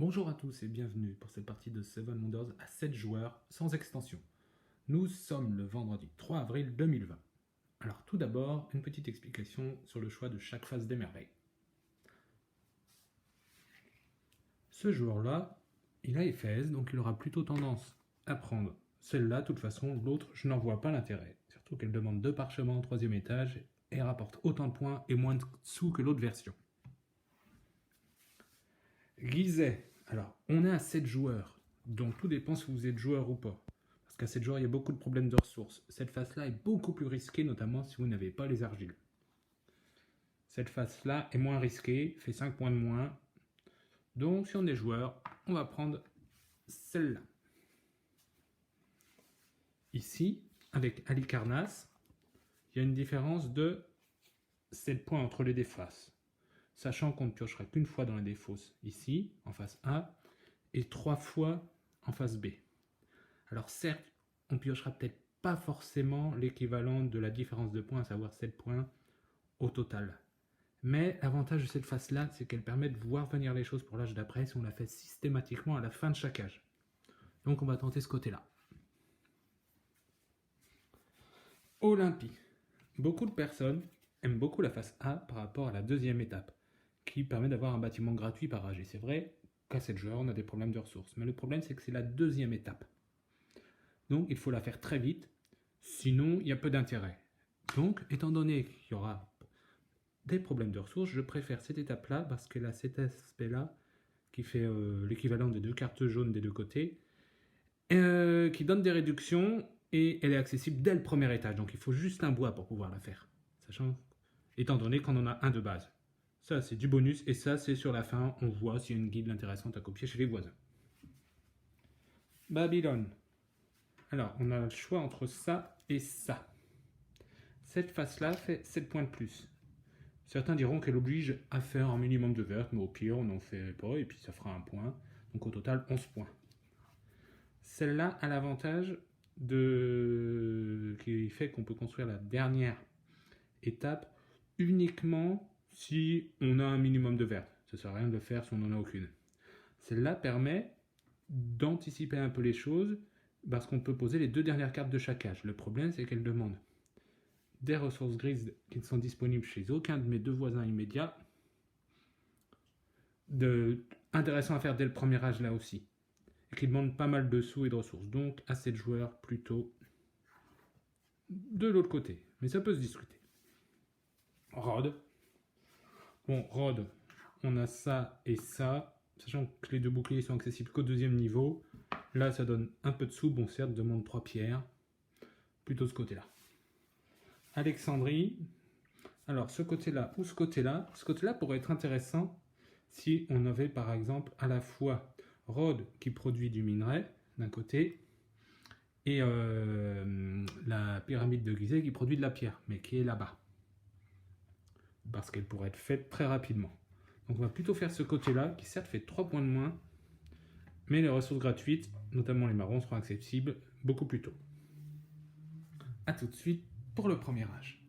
Bonjour à tous et bienvenue pour cette partie de Seven Wonders à 7 joueurs sans extension. Nous sommes le vendredi 3 avril 2020. Alors tout d'abord, une petite explication sur le choix de chaque phase des merveilles. Ce joueur-là, il a Éphèse, donc il aura plutôt tendance à prendre celle-là. De toute façon, l'autre, je n'en vois pas l'intérêt. Surtout qu'elle demande 2 parchemins au 3e étage et rapporte autant de points et moins de sous que l'autre version. Gizeh, alors on est à 7 joueurs, donc tout dépend si vous êtes joueur ou pas. Parce qu'à 7 joueurs, il y a beaucoup de problèmes de ressources. Cette phase-là est beaucoup plus risquée, notamment si vous n'avez pas les argiles. Cette phase-là est moins risquée, fait 5 points de moins. Donc si on est joueur, on va prendre celle-là. Ici, avec Halicarnasse, il y a une différence de 7 points entre les deux faces. Sachant qu'on ne piochera qu'une fois dans la défausse ici, en face A, et 3 fois en face B. Alors certes, on piochera peut-être pas forcément l'équivalent de la différence de points, à savoir 7 points au total. Mais l'avantage de cette phase-là, c'est qu'elle permet de voir venir les choses pour l'âge d'après si on la fait systématiquement à la fin de chaque âge. Donc on va tenter ce côté-là. Olympie. Beaucoup de personnes aiment beaucoup la phase A par rapport à la deuxième étape, qui permet d'avoir un bâtiment gratuit par âge. Et c'est vrai qu'à 7 joueurs, on a des problèmes de ressources. Mais le problème, c'est que c'est la deuxième étape. Donc il faut la faire très vite, sinon il y a peu d'intérêt. Donc, étant donné qu'il y aura des problèmes de ressources, je préfère cette étape-là parce qu'elle a cet aspect-là qui fait l'équivalent des 2 cartes jaunes des deux côtés, qui donne des réductions et elle est accessible dès le premier étage. Donc il faut juste un bois pour pouvoir la faire, sachant, étant donné qu'on en a un de base. Ça c'est du bonus et ça c'est sur la fin, on voit s'il y a une guilde intéressante à copier chez les voisins. Babylone. Alors, on a le choix entre ça et ça. Cette face-là fait 7 points de plus. Certains diront qu'elle oblige à faire un minimum de vert, mais au pire, on n'en fait pas, et puis ça fera un point. Donc au total, 11 points. Celle-là a l'avantage qui fait qu'on peut construire la dernière étape uniquement si on a un minimum de vert. Ça ne sert à rien de le faire si on n'en a aucune. Celle-là permet d'anticiper un peu les choses, parce qu'on peut poser les 2 dernières cartes de chaque âge. Le problème, c'est qu'elle demande des ressources grises qui ne sont disponibles chez aucun de mes 2 voisins immédiats. Intéressant à faire dès le premier âge là aussi. Et qui demande pas mal de sous et de ressources. Donc, à 7 joueurs, plutôt de l'autre côté. Mais ça peut se discuter. Rod. Bon, Rod, on a ça et ça. Sachant que les 2 boucliers sont accessibles qu'au 2e niveau. Là, ça donne un peu de sous. Bon, certes, demande 3 pierres. Plutôt ce côté-là. Alexandrie. Alors, ce côté-là ou ce côté-là pourrait être intéressant si on avait par exemple à la fois Rhodes qui produit du minerai d'un côté et la pyramide de Gizeh qui produit de la pierre, mais qui est là-bas. Parce qu'elle pourrait être faite très rapidement. Donc on va plutôt faire ce côté-là qui certes fait 3 points de moins, mais les ressources gratuites, notamment les marrons, seront accessibles beaucoup plus tôt. A tout de suite pour le premier âge.